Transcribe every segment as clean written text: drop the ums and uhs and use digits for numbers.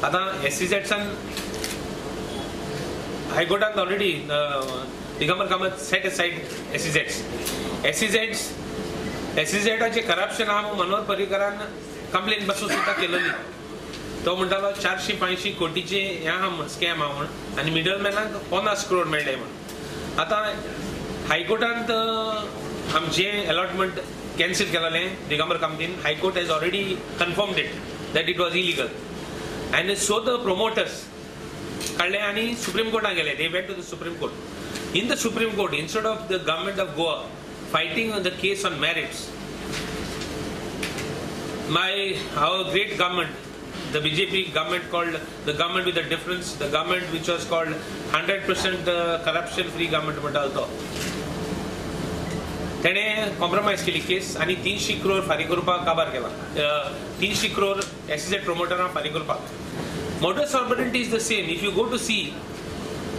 आता SEZ हायकोर्टान already Digambar Kamat set aside SEZ corruption हा मनोहर पर्रीकरान कंप्लेन बसून सुद्धा केलेली. तो म्हणटालो 450 कोटीचे ह्या स्कॅम हा म्हण आनी मिडलमॅनाक 50 करोड मेळ्ळे म्हण. आता हायकोर्टांत आमचे अलॉटमेंट कॅन्सल केलेले दिगंबर कामतीन. High court has already confirmed it that it was illegal, and so the promoters kalle ani Supreme Court gele. They went to the Supreme Court. In the Supreme Court, instead of the government of Goa fighting on the case on merits, our great government, the BJP government, called the government with a difference, the government which was called 100% corruption free government म्हणटालो, तेणे compromise केली case आणि 300 करोड फारीक करपाक काबार केला. 300 crore SEZ प्रोमोटरांक फारीक करपाक. Modus operandi is the same. If you go to see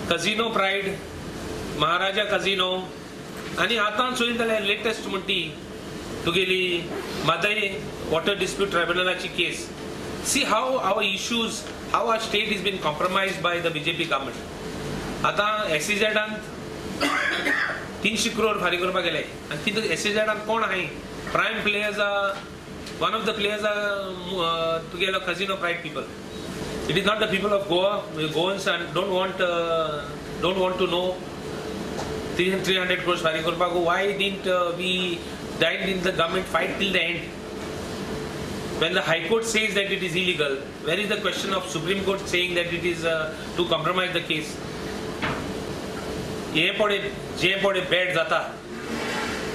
casino pride, Maharaja casino, आणि आता चोयन जाल्यार लेटेस्ट म्हणटी तुगेली मादय वॉटर डिस्प्यूट ट्रायब्युनलाची केस. See how our issues, how our state is been compromised by the BJP government. आता SEZ 300 करोड फारीक करपाक गेले आनी तितून SEZ कोण आहाय? Prime players, one of the players तुगेलो casino pride people. It is not the people of Goa. Goans don't want to know 300 crores फारीक करपाक. Why didn't we died in the government fight till the end? When the High Court says that it is illegal, where is the question of Supreme Court saying that it is to compromise the case? जे पडे bad जाता,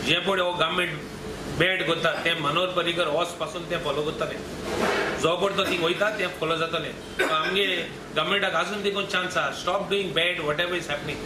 जे पडे हो government bad करता, ते Manohar Parrikar was पासून ते follow करतले. जो पडतो थिंग वयता ते फॉलो जातले. आमगे गव्हर्नमेंटाक अजून देखून चान्स आहा. Stop doing bad what ever is happening.